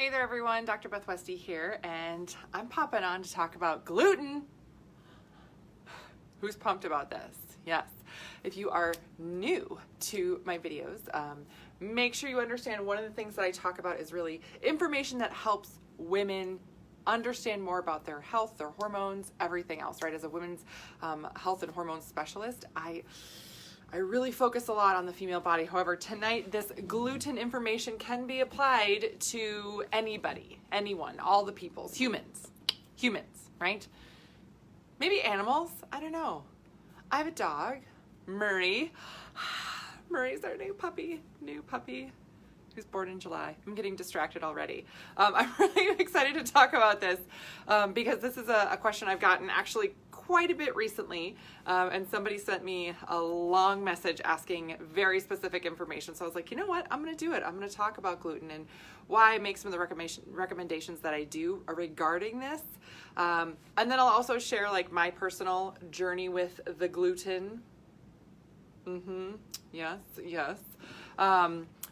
Hey there everyone, Dr. Beth Westy here, and I'm popping on to talk about gluten. Who's pumped about this? Yes. If you are new to my videos, make sure you understand one of the things that I talk about is really information that helps women understand more about their health, their hormones, everything else, right? As a women's health and hormone specialist, I really focus a lot on the female body. However, tonight, this gluten information can be applied to anybody, anyone, all the peoples, humans, right? Maybe animals, I don't know. I have a dog, Murray. Murray's our new puppy, who's born in July. I'm getting distracted already. I'm really excited to talk about this because this is a question I've gotten actually quite a bit recently, and somebody sent me a long message asking very specific information. So I was like, you know what, I'm going to do it. I'm going to talk about gluten and why I make some of the recommendations that I do regarding this. And then I'll also share like my personal journey with the gluten. Yes.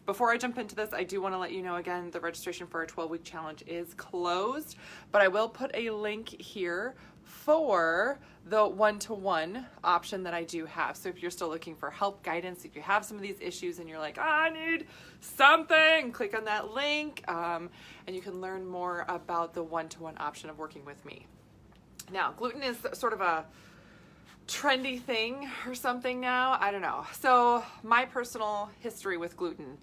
Before I jump into this, I do want to let you know again, the registration for our 12-week challenge is closed, but I will put a link here for the one-to-one option that I do have. So if you're still looking for help, guidance, if you have some of these issues and you're like, I need something, click on that link, and you can learn more about the one-to-one option of working with me. Now, gluten is sort of a trendy thing or something now. I don't know. So my personal history with gluten,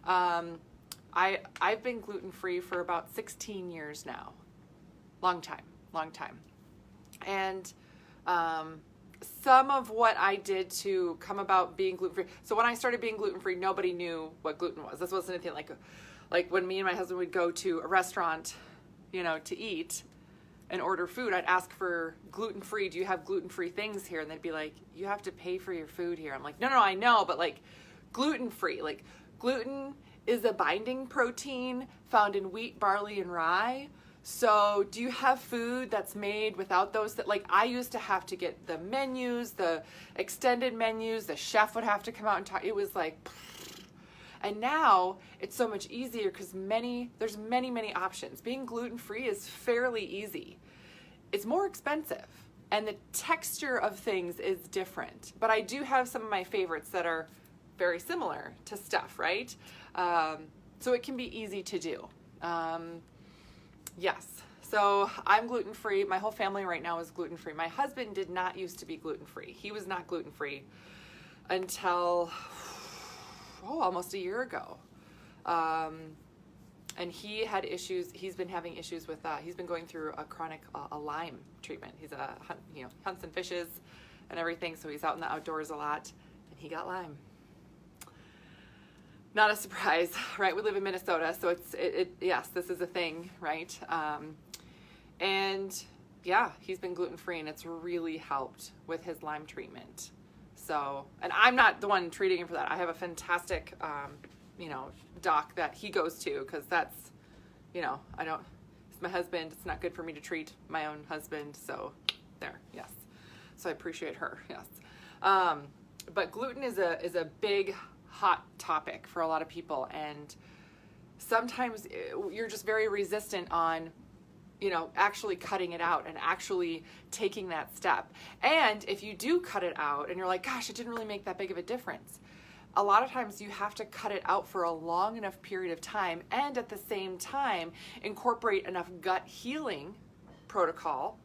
I've been gluten-free for about 16 years now. Long time. And some of what I did to come about being gluten-free. So when I started being gluten-free, nobody knew what gluten was. This wasn't anything like when me and my husband would go to a restaurant, to eat and order food, I'd ask for gluten-free. Do you have gluten-free things here? And they'd be like, you have to pay for your food here. I'm like, no, I know, but like gluten-free. Like gluten is a binding protein found in wheat, barley, and rye. So do you have food that's made without those? Like I used to have to get the menus, the extended menus, the chef would have to come out and talk. It was like, and now it's so much easier because there's many options. Being gluten-free is fairly easy. It's more expensive and the texture of things is different, but I do have some of my favorites that are very similar to stuff, right? So it can be easy to do. Yes, so I'm gluten-free. My whole family right now is gluten-free. My husband did not used to be gluten-free. He was not gluten-free until almost a year ago. And he had issues. He's been having issues with he's been going through a chronic Lyme treatment. He's hunts and fishes and everything, so he's out in the outdoors a lot, and he got Lyme. Not a surprise, right? We live in Minnesota, so yes, this is a thing, right? And yeah, he's been gluten-free, and it's really helped with his Lyme treatment. So, and I'm not the one treating him for that. I have a fantastic, doc that he goes to, because that's, it's my husband. It's not good for me to treat my own husband. So there, yes. So I appreciate her, yes. But gluten is a big, hot topic for a lot of people. And sometimes you're just very resistant on actually cutting it out and actually taking that step. And if you do cut it out and you're like, gosh, it didn't really make that big of a difference. A lot of times you have to cut it out for a long enough period of time, and at the same time incorporate enough gut healing protocol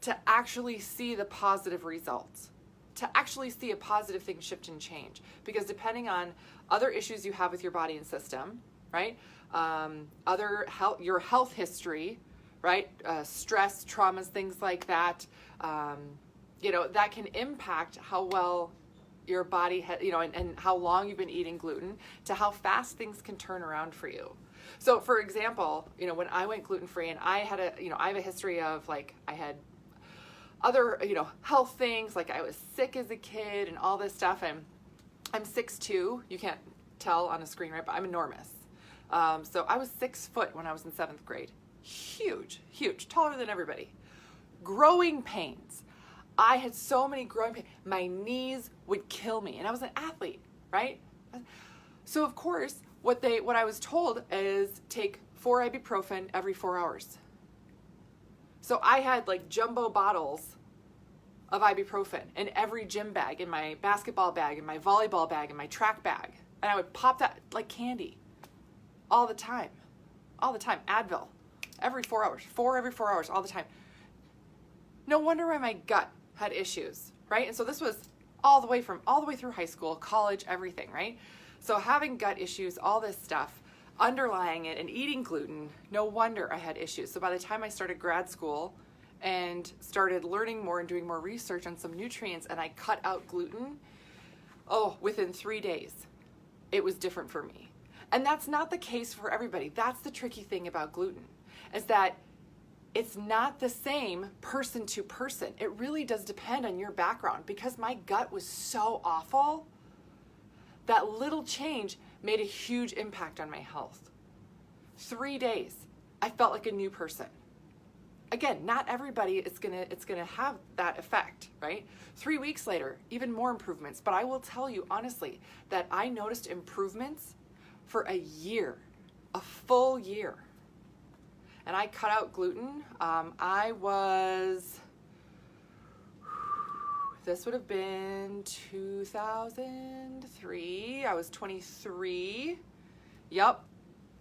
to actually see the positive results, to actually see a positive thing shift and change. Because depending on other issues you have with your body and system, right? Your health history, right? Stress, traumas, things like that, that can impact how well your body, and how long you've been eating gluten, to how fast things can turn around for you. So for example, when I went gluten-free, and I had I have a history of I had other, health things, like I was sick as a kid and all this stuff, and I'm 6'2", you can't tell on a screen, right, but I'm enormous. So I was 6 foot when I was in 7th grade. Huge, taller than everybody. Growing pains. I had so many growing pains. My knees would kill me, and I was an athlete, right? So of course, what I was told is take 4 ibuprofen every 4 hours. So I had like jumbo bottles of ibuprofen in every gym bag, in my basketball bag, in my volleyball bag, in my track bag. And I would pop that like candy all the time. All the time. Advil. Every 4 hours. 4 every 4 hours. All the time. No wonder why my gut had issues, right? And so this was all the way through high school, college, everything, right? So having gut issues, all this stuff, underlying it and eating gluten, no wonder I had issues. So by the time I started grad school and started learning more and doing more research on some nutrients, and I cut out gluten, within 3 days, it was different for me. And that's not the case for everybody. That's the tricky thing about gluten, is that it's not the same person to person. It really does depend on your background. Because my gut was so awful, that little change made a huge impact on my health. 3 days, I felt like a new person. Again, not everybody it's gonna have that effect, right? 3 weeks later, even more improvements. But I will tell you honestly that I noticed improvements for a year, a full year. And I cut out gluten. This would have been 2003. I was 23. Yep.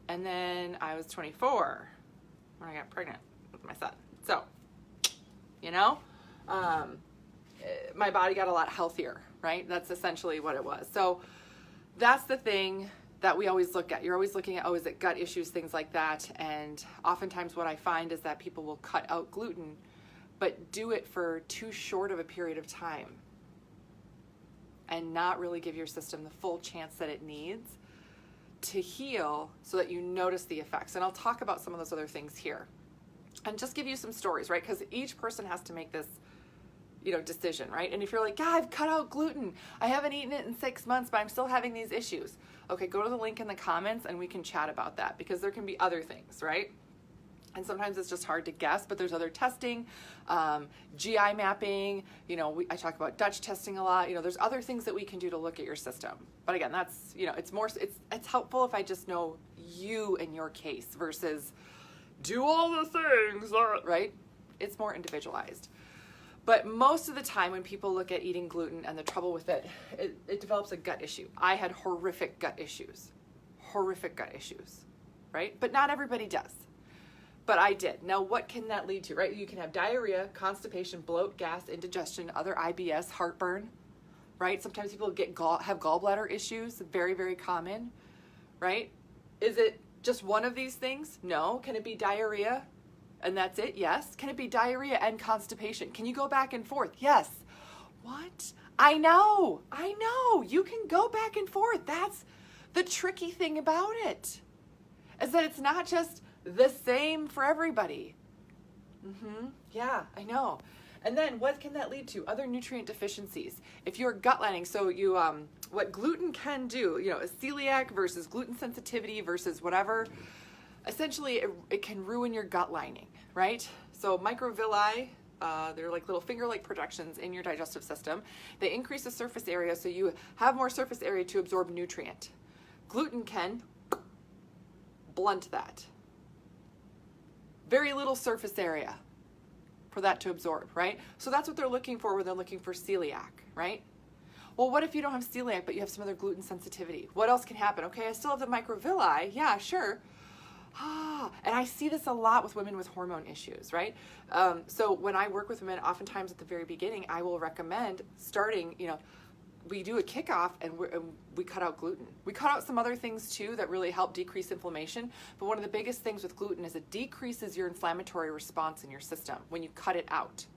And then I was 24 when I got pregnant with my son. So, my body got a lot healthier, right? That's essentially what it was. So that's the thing that we always look at. You're always looking at, is it gut issues, things like that. And oftentimes what I find is that people will cut out gluten, but do it for too short of a period of time and not really give your system the full chance that it needs to heal so that you notice the effects. And I'll talk about some of those other things here and just give you some stories, right? Because each person has to make this decision, right? And if you're like, I've cut out gluten, I haven't eaten it in 6 months, but I'm still having these issues. Okay, go to the link in the comments and we can chat about that, because there can be other things, right? And sometimes it's just hard to guess, but there's other testing, GI mapping, I talk about Dutch testing a lot. There's other things that we can do to look at your system. But again, that's, it's helpful if I just know you and your case versus do all the things, right? It's more individualized. But most of the time when people look at eating gluten and the trouble with it, it develops a gut issue. I had horrific gut issues, right? But not everybody does. But I did. Now, what can that lead to, right? You can have diarrhea, constipation, bloat, gas, indigestion, other IBS, heartburn, right? Sometimes people have gallbladder issues, very, very common, right? Is it just one of these things? No. Can it be diarrhea and that's it? Yes. Can it be diarrhea and constipation? Can you go back and forth? Yes. What? I know. You can go back and forth. That's the tricky thing about it, is that it's not just the same for everybody. Yeah, I know. And then what can that lead to? Other nutrient deficiencies. If you're gut lining, so you, what gluten can do, a celiac versus gluten sensitivity versus whatever, essentially it can ruin your gut lining, right? So microvilli, they're like little finger-like projections in your digestive system. They increase the surface area, so you have more surface area to absorb nutrient. Gluten can blunt that. Very little surface area for that to absorb, right? So that's what they're looking for when they're looking for celiac, right? Well, what if you don't have celiac, but you have some other gluten sensitivity? What else can happen? Okay, I still have the microvilli. Yeah, sure. And I see this a lot with women with hormone issues, right? So when I work with women, oftentimes at the very beginning, I will recommend starting, we do a kickoff and we cut out gluten. We cut out some other things too that really help decrease inflammation. But one of the biggest things with gluten is it decreases your inflammatory response in your system when you cut it out.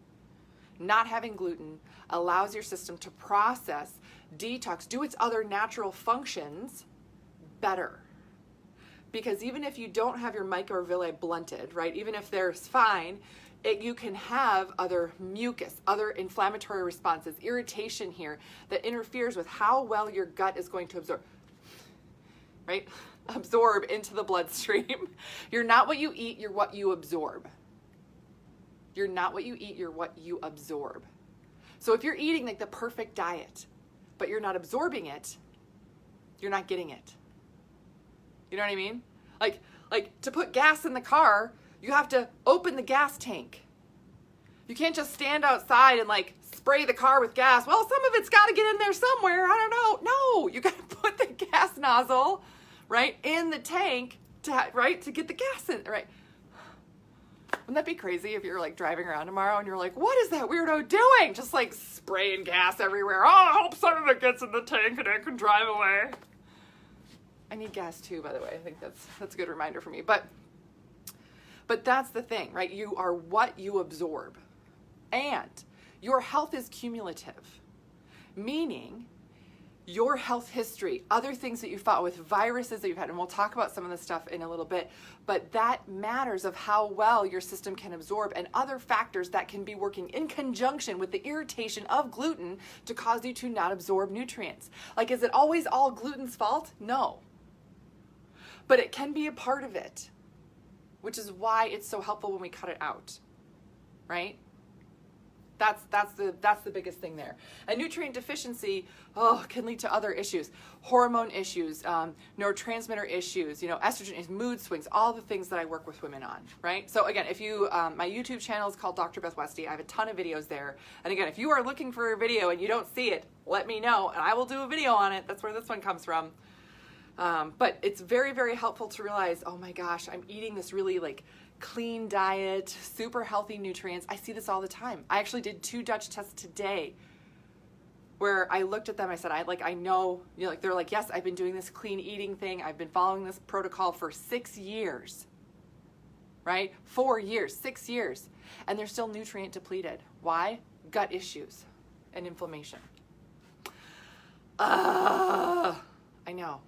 Not having gluten allows your system to process, detox, do its other natural functions better. Because even if you don't have your microvilli blunted, right, even if they're fine, you can have other mucus, other inflammatory responses, irritation here that interferes with how well your gut is going to absorb, right? Absorb into the bloodstream. You're not what you eat, you're what you absorb. You're not what you eat, you're what you absorb. So if you're eating like the perfect diet, but you're not absorbing it, you're not getting it. You know what I mean? Like Like, to put gas in the car, you have to open the gas tank. You can't just stand outside and like spray the car with gas. Well, some of it's got to get in there somewhere. I don't know. No, you got to put the gas nozzle, right, in the tank to get the gas in, right? Wouldn't that be crazy if you're like driving around tomorrow and you're like, what is that weirdo doing? Just like spraying gas everywhere. Oh, I hope some of it gets in the tank and I can drive away. I need gas too, by the way. I think that's a good reminder for me. But that's the thing, right? You are what you absorb. And your health is cumulative, meaning your health history, other things that you fought with, viruses that you've had, and we'll talk about some of this stuff in a little bit, but that matters of how well your system can absorb, and other factors that can be working in conjunction with the irritation of gluten to cause you to not absorb nutrients. Like, is it always all gluten's fault? No. But it can be a part of it, which is why it's so helpful when we cut it out, right? That's the biggest thing there. And nutrient deficiency, can lead to other issues, hormone issues, neurotransmitter issues, estrogen issues, mood swings, all the things that I work with women on, right? So again, if you, my YouTube channel is called Dr. Beth Westy. I have a ton of videos there. And again, if you are looking for a video and you don't see it, let me know and I will do a video on it. That's where this one comes from. But it's very, very helpful to realize, oh my gosh, I'm eating this really like clean diet, super healthy nutrients. I see this all the time. I actually did 2 Dutch tests today where I looked at them. I said, I know, they're like, yes, I've been doing this clean eating thing. I've been following this protocol for 6 years, right? 4 years, 6 years. And they're still nutrient depleted. Why? Gut issues and inflammation. I know.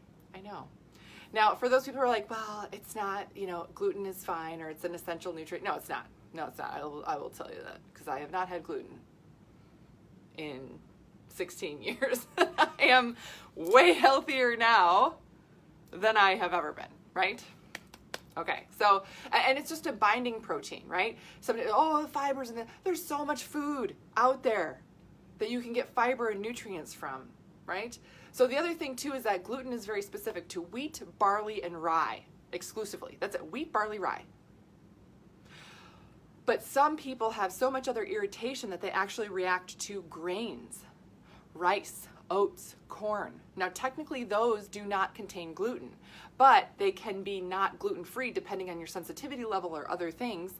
Now, for those people who are like, well, it's not, gluten is fine or it's an essential nutrient. No, it's not. I will tell you that because I have not had gluten in 16 years. I am way healthier now than I have ever been, right? Okay, so, and it's just a binding protein, right? Somebody, the fibers, there's so much food out there that you can get fiber and nutrients from, right? So the other thing too is that gluten is very specific to wheat, barley, and rye exclusively. That's it, wheat, barley, rye. But some people have so much other irritation that they actually react to grains, rice, oats, corn. Now technically those do not contain gluten, but they can be not gluten-free depending on your sensitivity level or other things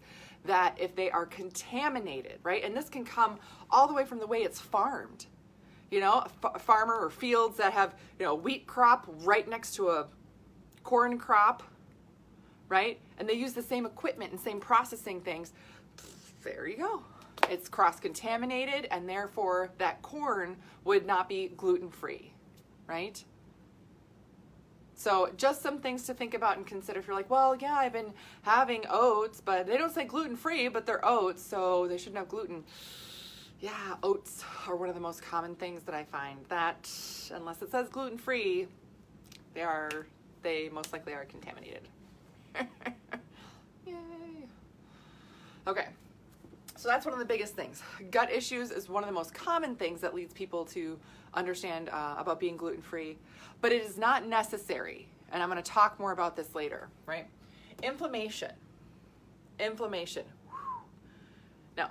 that if they are contaminated, right? And this can come all the way from the way it's farmed. A farmer or fields that have, wheat crop right next to a corn crop, right? And they use the same equipment and same processing things. There you go. It's cross-contaminated, and therefore that corn would not be gluten-free, right? So just some things to think about and consider. If you're like, well, yeah, I've been having oats, but they don't say gluten-free, but they're oats, so they shouldn't have gluten. Yeah, oats are one of the most common things that I find that, unless it says gluten-free, they most likely are contaminated. Yay. Okay, so that's one of the biggest things. Gut issues is one of the most common things that leads people to understand about being gluten-free, but it is not necessary, and I'm going to talk more about this later, right? Inflammation. Now,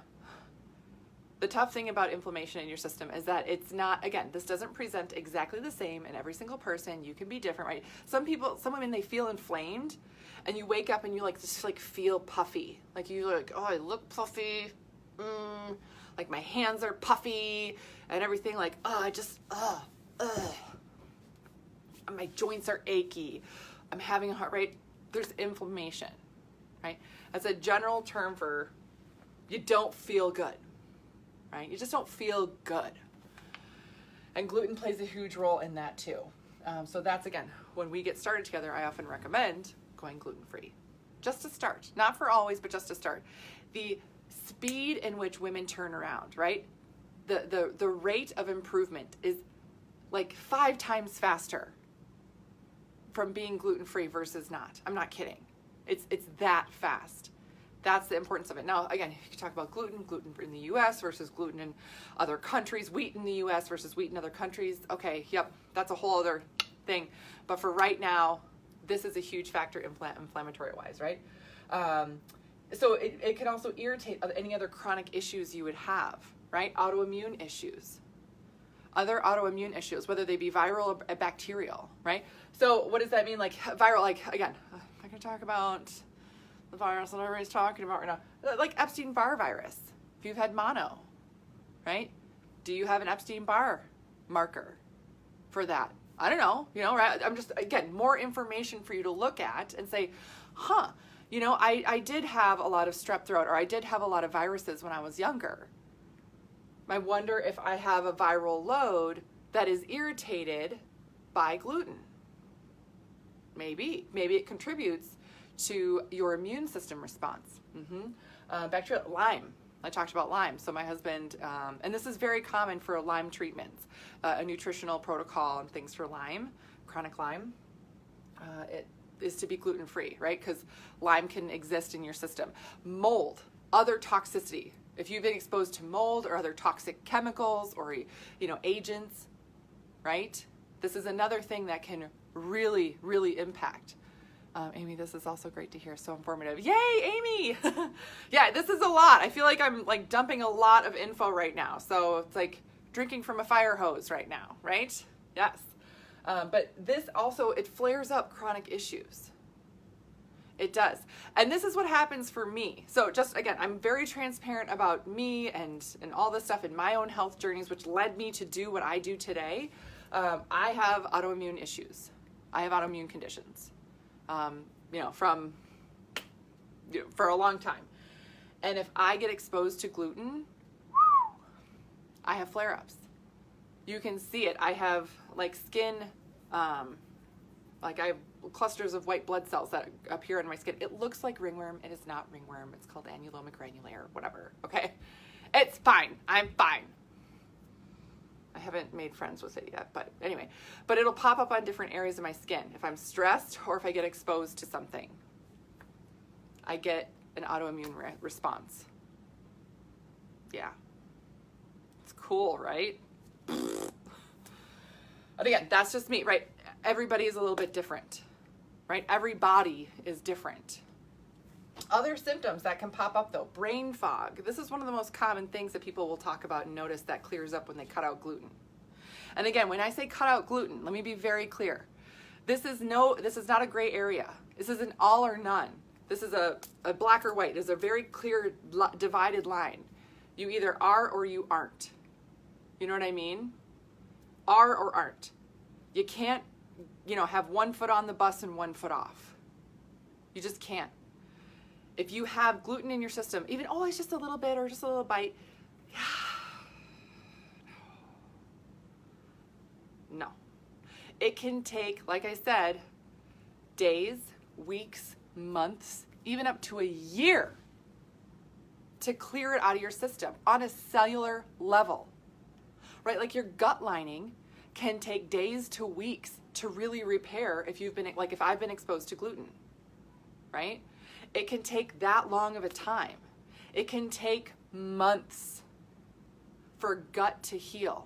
the tough thing about inflammation in your system is that it's not, again, this doesn't present exactly the same in every single person. You can be different, right? Some women, they feel inflamed and you wake up and you just feel puffy. Like you're like, oh, I look puffy. Like my hands are puffy and everything like, my joints are achy. I'm having a heart rate. There's inflammation, right? That's a general term for you don't feel good. Right? You just don't feel good. And gluten plays a huge role in that too. So that's, again, when we get started together, I often recommend going gluten-free. Just to start. Not for always, but just to start. The speed in which women turn around, right? The rate of improvement is like 5 times faster from being gluten-free versus not. I'm not kidding. It's that fast. That's the importance of it. Now, again, you can talk about gluten in the U.S. versus gluten in other countries, wheat in the U.S. versus wheat in other countries. Okay, yep, that's a whole other thing. But for right now, this is a huge factor inflammatory-wise, right? So it can also irritate any other chronic issues you would have, right? Autoimmune issues. Other autoimmune issues, whether they be viral or bacterial, right? So what does that mean? Like viral, like again, I can talk about the virus that everybody's talking about right now. Like Epstein-Barr virus. If you've had mono, right? Do you have an Epstein-Barr marker for that? I don't know, right? I'm just, again, more information for you to look at and say, I did have a lot of strep throat, or I did have a lot of viruses when I was younger. I wonder if I have a viral load that is irritated by gluten. Maybe it contributes to your immune system response. Bacterial, Lyme. I talked about Lyme. So my husband, and this is very common for Lyme treatments, a nutritional protocol and things for Lyme, chronic Lyme. It is to be gluten-free, right? Because Lyme can exist in your system. Mold, other toxicity. If you've been exposed to mold or other toxic chemicals or, agents, right? This is another thing that can really, really impact. Amy, this is also great to hear. So informative. Yay, Amy! Yeah, this is a lot. I feel like I'm like dumping a lot of info right now. So it's like drinking from a fire hose right now, right? Yes. But this also, it flares up chronic issues. It does. And this is what happens for me. So just, again, I'm very transparent about me and all this stuff in my own health journeys, which led me to do what I do today. I have autoimmune issues. I have autoimmune conditions, for a long time. And if I get exposed to gluten, I have flare-ups. You can see it. I have like skin, I have clusters of white blood cells that appear on my skin. It looks like ringworm. It is not ringworm. It's called annuloma granulare, whatever. Okay. It's fine. I'm fine. I haven't made friends with it yet, but anyway, but it'll pop up on different areas of my skin. If I'm stressed or if I get exposed to something, I get an autoimmune response. Yeah. It's cool, right? But again, that's just me, right? Everybody is a little bit different, right? Every body is different. Other symptoms that can pop up though, brain fog. This is one of the most common things that people will talk about and notice that clears up when they cut out gluten. And again, when I say cut out gluten, let me be very clear. This is not a gray area. This is an all or none. This is a black or white. There's a very clear divided line. You either are or you aren't. You know what I mean? Are or aren't. You can't, have one foot on the bus and one foot off. You just can't. If you have gluten in your system, even, it's just a little bit or just a little bite. No. It can take, like I said, days, weeks, months, even up to a year to clear it out of your system on a cellular level, right? Like your gut lining can take days to weeks to really repair if I've been exposed to gluten, right? It can take that long of a time. It can take months for gut to heal.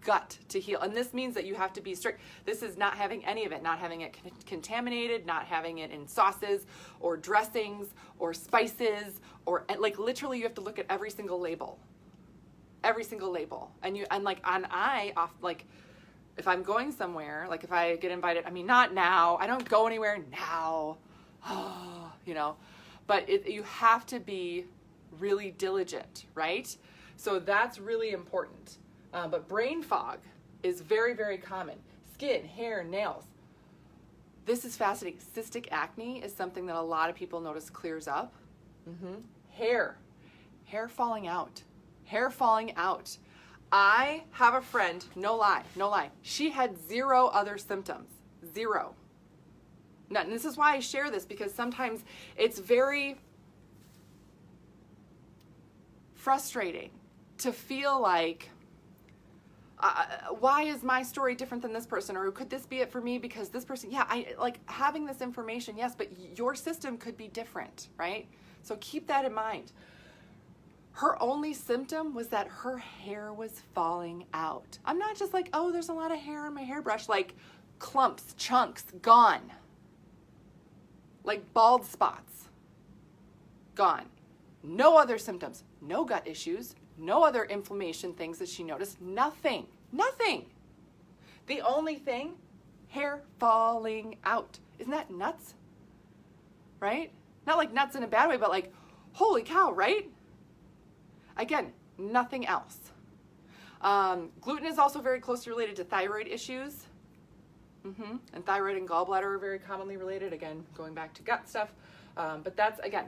And this means that you have to be strict. This is not having any of it, not having it contaminated, not having it in sauces or dressings or spices or literally you have to look at every single label. Every single label. If I'm going somewhere, like if I get invited, not now, I don't go anywhere now. But you have to be really diligent, right? So that's really important. But brain fog is very, very common. Skin, hair, nails. This is fascinating. Cystic acne is something that a lot of people notice clears up. Hair falling out. I have a friend, no lie. She had 0 other symptoms. 0. And this is why I share this, because sometimes it's very frustrating to feel like, why is my story different than this person? Or could this be it for me because this person, I like having this information, yes, but your system could be different, right? So keep that in mind. Her only symptom was that her hair was falling out. I'm not just like, there's a lot of hair on my hairbrush, like clumps, chunks, gone. like bald spots, gone. No other symptoms, no gut issues, no other inflammation things that she noticed, nothing. The only thing, hair falling out. Isn't that nuts? Right? Not like nuts in a bad way, but like, holy cow, right? Again, nothing else. Gluten is also very closely related to thyroid issues. And thyroid and gallbladder are very commonly related, again, going back to gut stuff. But that's, again,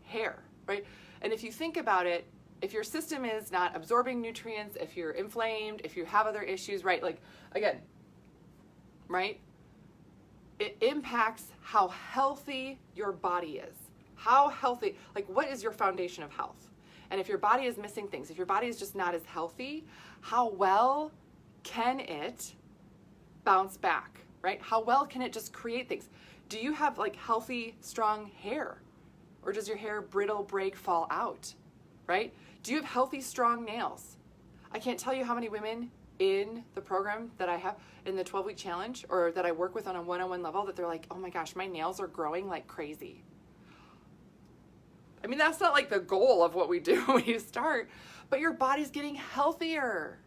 hair, right? And if you think about it, if your system is not absorbing nutrients, if you're inflamed, if you have other issues, right? Like, again, right? It impacts how healthy your body is. How healthy, like what is your foundation of health? And if your body is missing things, if your body is just not as healthy, how well can it bounce back, right? How well can it just create things? Do you have like healthy, strong hair? Or does your hair brittle, break, fall out, right? Do you have healthy, strong nails? I can't tell you how many women in the program that I have in the 12-week challenge or that I work with on a one-on-one level that they're like, oh my gosh, my nails are growing like crazy. I mean, that's not like the goal of what we do when you start, but your body's getting healthier.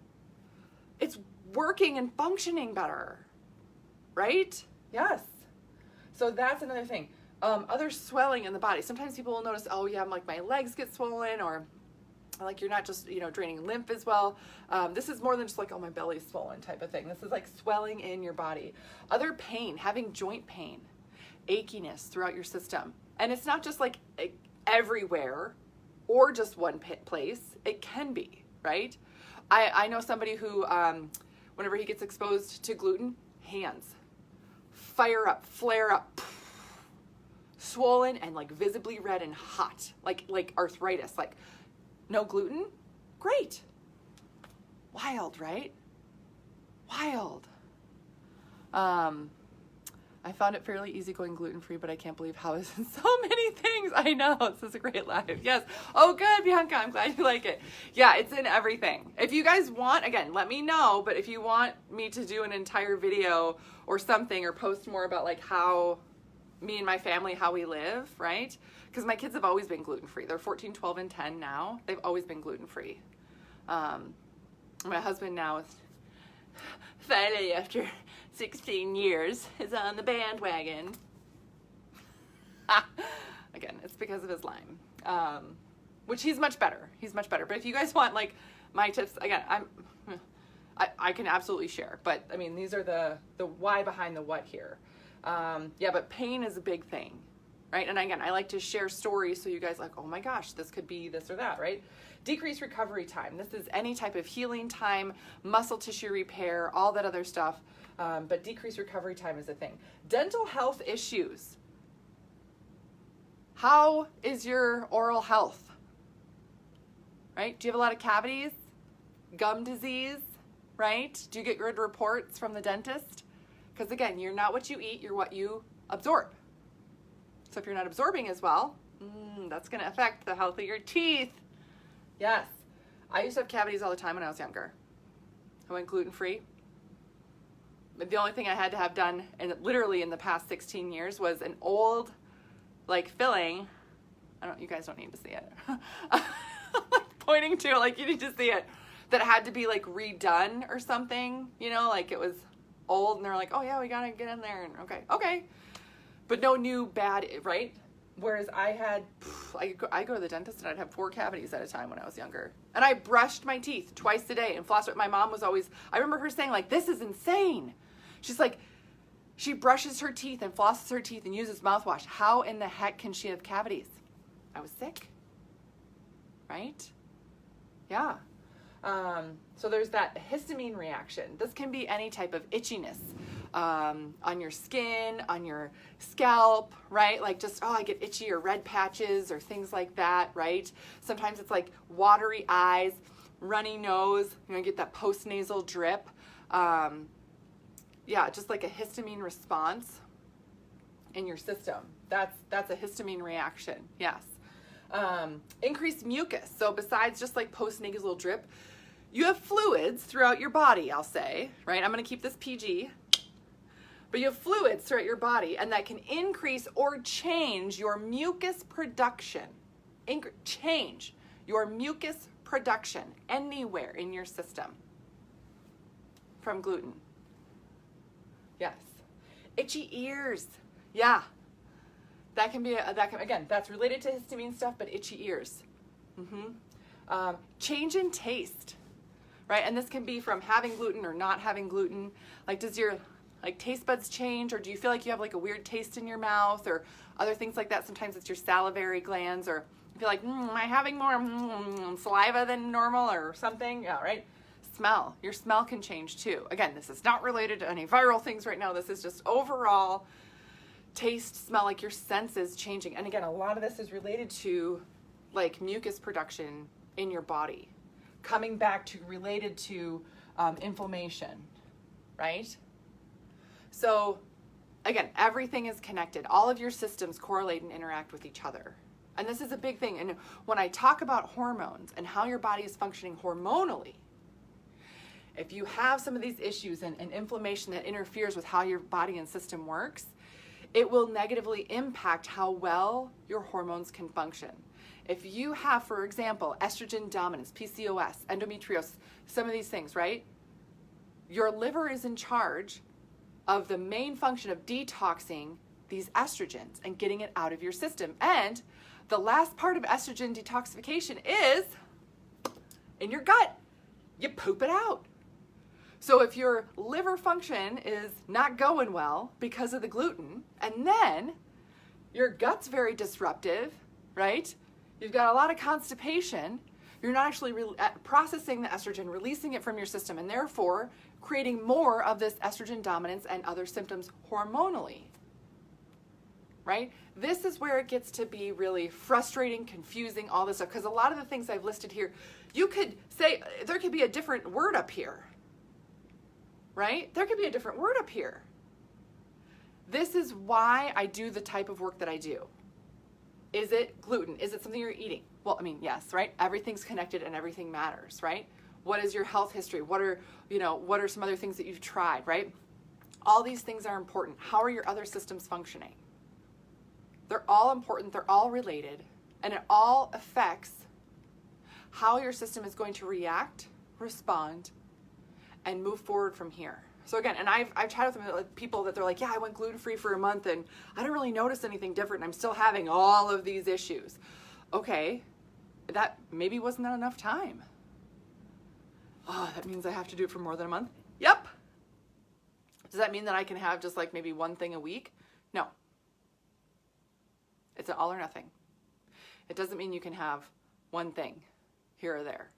It's working and functioning better, right? Yes. So that's another thing. Other swelling in the body. Sometimes people will notice, oh yeah, I'm like my legs get swollen, or like you're not just, draining lymph as well. This is more than just like, oh, my belly's swollen type of thing. This is like swelling in your body. Other pain, having joint pain, achiness throughout your system. And it's not just like everywhere or just one place. It can be, right? I know somebody who, whenever he gets exposed to gluten, hands fire up, flare up, swollen and like visibly red and hot, like arthritis, like no gluten, great. Wild, right? Wild. I found it fairly easy going gluten-free, but I can't believe how it's in so many things. I know, this is a great life. Yes. Oh, good, Bianca. I'm glad you like it. Yeah, it's in everything. If you guys want, again, let me know, but if you want me to do an entire video or something or post more about like how me and my family, how we live, right? Because my kids have always been gluten-free. They're 14, 12, and 10 now. They've always been gluten-free. My husband now is finally, after 16 years, is on the bandwagon. Again, it's because of his Lyme, which he's much better. He's much better. But if you guys want like my tips, again, I can absolutely share. But I mean, these are the why behind the what here. Yeah, but pain is a big thing, right? And again, I like to share stories so you guys like, oh my gosh, this could be this or that, right? Decreased recovery time. This is any type of healing time, muscle tissue repair, all that other stuff. But decreased recovery time is a thing. Dental health issues. How is your oral health? Right? Do you have a lot of cavities? Gum disease? Right? Do you get good reports from the dentist? Because again, you're not what you eat, you're what you absorb. So if you're not absorbing as well, that's going to affect the health of your teeth. Yes. I used to have cavities all the time when I was younger. I went gluten-free. But the only thing I had to have done, and literally in the past 16 years, was an old, like, filling. You guys don't need to see it. Pointing to it like you need to see it. That had to be, like, redone or something. Like it was old, and they're like, oh yeah, we gotta get in there, and okay. But no new bad, right? Whereas I go to the dentist and I'd have 4 cavities at a time when I was younger. And I brushed my teeth twice a day and flossed. My mom was always, I remember her saying like, this is insane. She's like, she brushes her teeth and flosses her teeth and uses mouthwash. How in the heck can she have cavities? I was sick, right? Yeah. So there's that histamine reaction. This can be any type of itchiness on your skin, on your scalp, right? Like just, I get itchy or red patches or things like that, right? Sometimes it's like watery eyes, runny nose, get that postnasal drip. Yeah, just like a histamine response in your system. That's a histamine reaction, yes. Increased mucus. So besides just like postnasal drip, you have fluids throughout your body, I'll say, right? I'm going to keep this PG. But you have fluids throughout your body, and that can increase or change your mucus production. Change your mucus production anywhere in your system from gluten. Yes. Itchy ears. Yeah. That can be, again, that's related to histamine stuff, but itchy ears. Change in taste, right? And this can be from having gluten or not having gluten. Like, does your taste buds change, or do you feel like you have like a weird taste in your mouth, or other things like that? Sometimes it's your salivary glands, or you feel like, am I having more saliva than normal or something? Yeah, right? Smell. Your smell can change too. Again, this is not related to any viral things right now. This is just overall taste, smell, like your senses changing. And again, a lot of this is related to like mucus production in your body, coming back to related to inflammation, right? So again, everything is connected. All of your systems correlate and interact with each other. And this is a big thing. And when I talk about hormones and how your body is functioning hormonally, if you have some of these issues and inflammation that interferes with how your body and system works, it will negatively impact how well your hormones can function. If you have, for example, estrogen dominance, PCOS, endometriosis, some of these things, right? Your liver is in charge of the main function of detoxing these estrogens and getting it out of your system. And the last part of estrogen detoxification is in your gut. You poop it out. So if your liver function is not going well because of the gluten, and then your gut's very disruptive, right? You've got a lot of constipation, you're not actually processing the estrogen, releasing it from your system, and therefore creating more of this estrogen dominance and other symptoms hormonally, right? This is where it gets to be really frustrating, confusing, all this stuff, because a lot of the things I've listed here, you could say, there could be a different word up here, right? There could be a different word up here. This is why I do the type of work that I do. Is it gluten? Is it something you're eating? Well, I mean, yes, right? Everything's connected and everything matters, right? What is your health history? What are some other things that you've tried, right? All these things are important. How are your other systems functioning? They're all important, they're all related, and it all affects how your system is going to react, respond, and move forward from here. So again, and I've chatted with people that they're like, yeah, I went gluten-free for a month and I didn't really notice anything different, and I'm still having all of these issues. Okay, that maybe wasn't enough time. Oh, that means I have to do it for more than a month? Yep. Does that mean that I can have just like maybe one thing a week? No. It's an all or nothing. It doesn't mean you can have one thing here or there.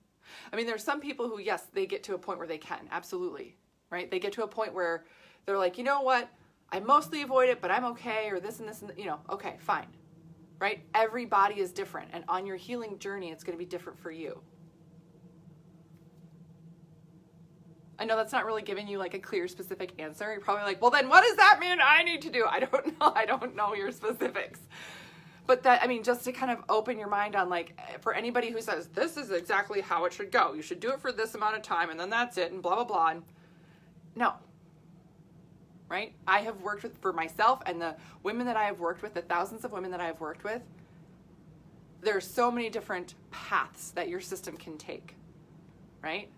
I mean, there's some people who, yes, they get to a point where they can, absolutely, right? They get to a point where they're like, you know what, I mostly avoid it, but I'm okay, or this and this, and okay, fine, right? Every body is different, and on your healing journey, it's going to be different for you. I know that's not really giving you like a clear, specific answer. You're probably like, well, then what does that mean I need to do? I don't know. I don't know your specifics. But that, I mean, just to kind of open your mind on like, for anybody who says, this is exactly how it should go. You should do it for this amount of time and then that's it and blah, blah, blah. And no, right? I have worked with, for myself and the women that I have worked with, the thousands of women that I have worked with, there's so many different paths that your system can take, right?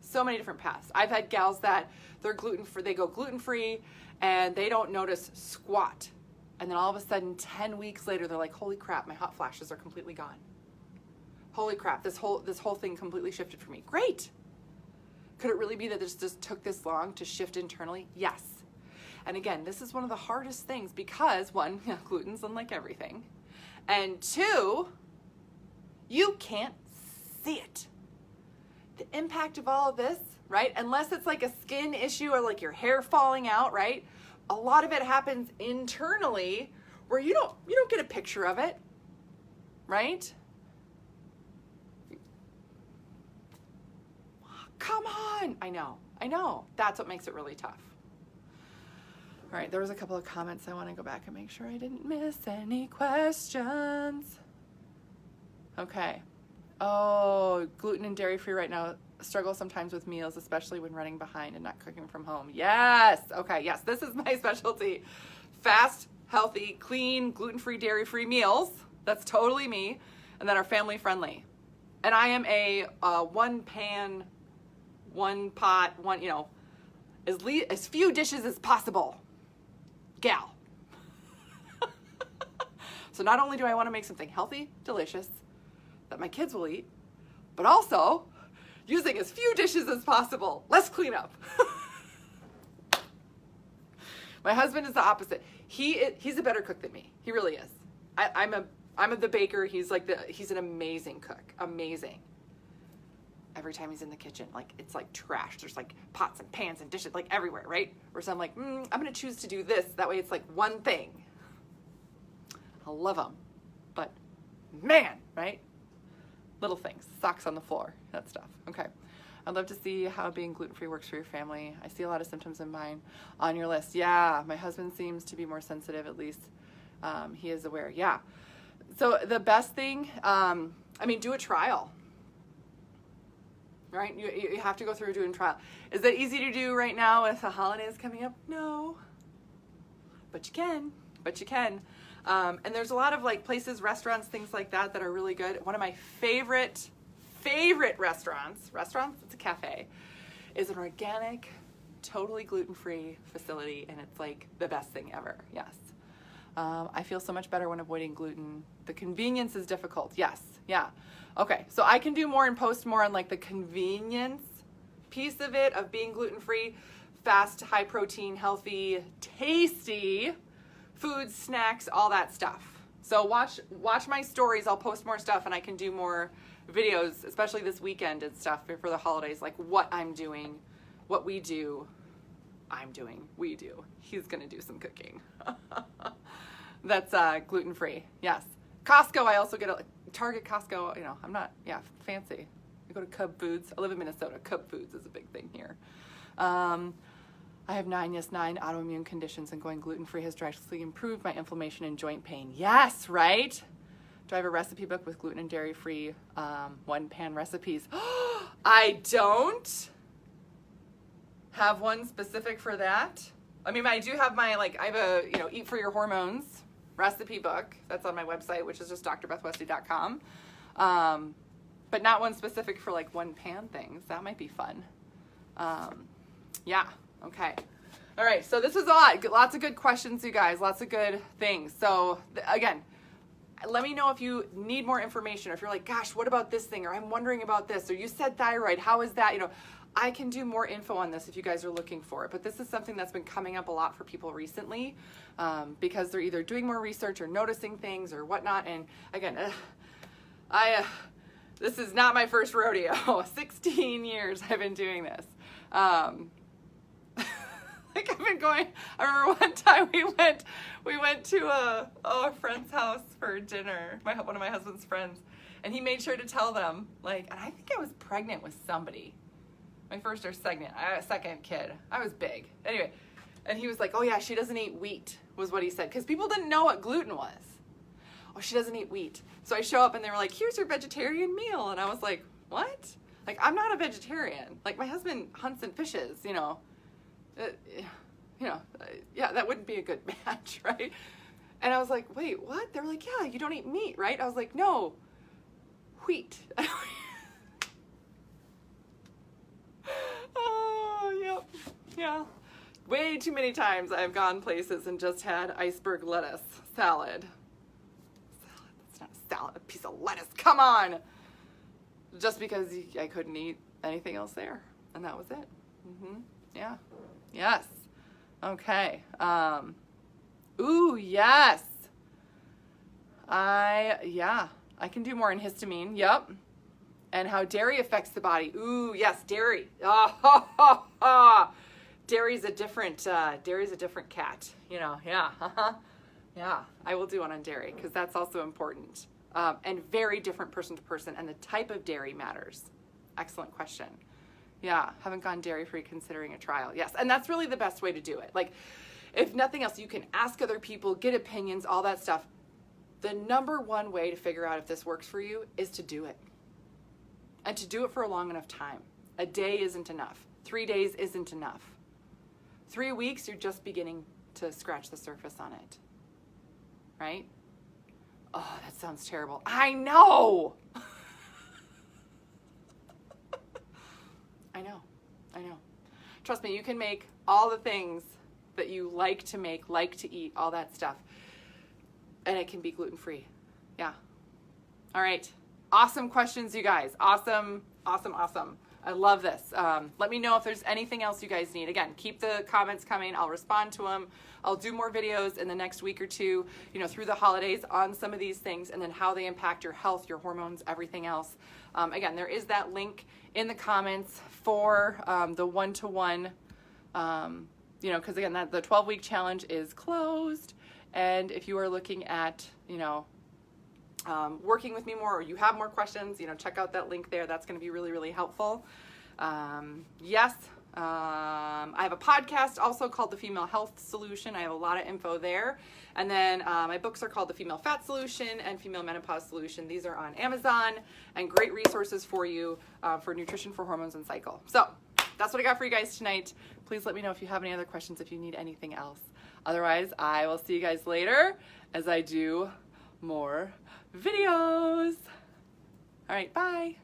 So many different paths. I've had gals that they're gluten-free, they go gluten-free and they don't notice squat. And then all of a sudden, 10 weeks later, they're like, holy crap, my hot flashes are completely gone. Holy crap, this whole thing completely shifted for me. Great. Could it really be that this just took this long to shift internally? Yes. And again, this is one of the hardest things because one, gluten's unlike everything. And two, you can't see it. The impact of all of this, right? Unless it's like a skin issue or like your hair falling out, right? A lot of it happens internally where you don't get a picture of it, right? Come on. I know. That's what makes it really tough. All right, there was a couple of comments. I want to go back and make sure I didn't miss any questions. Okay. Oh, gluten and dairy free right now. Struggle sometimes with meals, especially when running behind and not cooking from home. Yes. Okay. Yes. This is my specialty. Fast, healthy, clean, gluten-free, dairy-free meals. That's totally me. And that are family friendly. And I am a one pan, one pot, as few dishes as possible gal. So not only do I want to make something healthy, delicious, that my kids will eat, but also using as few dishes as possible. Less cleanup. My husband is the opposite. He's a better cook than me. He really is. I'm the baker. He's an amazing cook. Amazing. Every time he's in the kitchen, it's like trash. There's like pots and pans and dishes like everywhere, right? Whereas I'm like, I'm going to choose to do this. That way it's like one thing. I love him. But man, right? Little things, socks on the floor, that stuff. Okay. I'd love to see how being gluten-free works for your family. I see a lot of symptoms in mine on your list. Yeah, my husband seems to be more sensitive, at least he is aware. Yeah. So the best thing, do a trial, right? You have to go through doing trial. Is that easy to do right now with the holidays coming up? No, but you can. And there's a lot of places, restaurants, things like that are really good. One of my favorite restaurants, it's a cafe, is an organic, totally gluten-free facility, and it's like the best thing ever. Yes. I feel so much better when avoiding gluten. The convenience is difficult. Yes. Yeah. Okay. So I can do more and post more on the convenience piece of it, of being gluten-free, fast, high protein, healthy, tasty foods, snacks, all that stuff. So watch my stories. I'll post more stuff, and I can do more videos, especially this weekend and stuff for the holidays, like what I'm doing, what we do. We do. He's going to do some cooking. That's gluten-free. Yes. Costco, I also get Target, Costco, I'm not, fancy. I go to Cub Foods. I live in Minnesota. Cub Foods is a big thing here. I have 9 autoimmune conditions, and going gluten-free has drastically improved my inflammation and joint pain. Yes, right? Do I have a recipe book with gluten and dairy-free one-pan recipes? I don't have one specific for that. I do have my, I have a, Eat for Your Hormones recipe book. That's on my website, which is just drbethwesley.com. But not one specific for, one-pan things. That might be fun. Yeah. Okay. All right. So this was a lot. Lots of good questions, you guys. Lots of good things. So, again, let me know if you need more information, or if you're like, gosh, what about this thing? Or I'm wondering about this. Or you said thyroid. How is that? I can do more info on this if you guys are looking for it. But this is something that's been coming up a lot for people recently, because they're either doing more research or noticing things or whatnot. And again, this is not my first rodeo. 16 years I've been doing this. I've been going. I remember one time we went to a friend's house for dinner. One of my husband's friends, and he made sure to tell them, and I think I was pregnant with somebody. My first or second kid. I was big. Anyway, and he was like, oh yeah, she doesn't eat wheat, was what he said. Because people didn't know what gluten was. Oh, she doesn't eat wheat. So I show up and they were like, here's your vegetarian meal. And I was like, what? I'm not a vegetarian. My husband hunts and fishes, yeah, that wouldn't be a good match, right? And I was like, wait, what? They were like, yeah, you don't eat meat, right? I was like, no, wheat. Oh, yep. Yeah. Way too many times I've gone places and just had iceberg lettuce salad. That's not a salad, a piece of lettuce. Come on. Just because I couldn't eat anything else there. And that was it. Yeah. Yes. Okay. Ooh, yes. I can do more in histamine. Yep. And how dairy affects the body. Ooh, yes, dairy. Dairy's a different cat. Yeah. Yeah. I will do one on dairy because that's also important. And very different person to person, and the type of dairy matters. Excellent question. Yeah, haven't gone dairy-free considering a trial. Yes, and that's really the best way to do it. If nothing else, you can ask other people, get opinions, all that stuff. The number one way to figure out if this works for you is to do it. and to do it for a long enough time. A day isn't enough. 3 days isn't enough. 3 weeks, you're just beginning to scratch the surface on it, right? Oh, that sounds terrible. I know. I know. Trust me, you can make all the things that you like to make, like to eat, all that stuff, and it can be gluten-free. Yeah. All right. Awesome questions, you guys. Awesome. I love this. Let me know if there's anything else you guys need. Again, keep the comments coming. I'll respond to them. I'll do more videos in the next week or two, through the holidays on some of these things and then how they impact your health, your hormones, everything else. Again, there is that link in the comments for the one-to-one, because again, the 12-week challenge is closed. And if you are looking at, working with me more, or you have more questions, check out that link there. That's going to be really, really helpful. Yes, I have a podcast also called The Female Health Solution. I have a lot of info there. And then my books are called The Female Fat Solution and Female Menopause Solution. These are on Amazon and great resources for you for nutrition for hormones and cycle. So that's what I got for you guys tonight. Please let me know if you have any other questions, if you need anything else. Otherwise, I will see you guys later as I do more videos. All right, bye.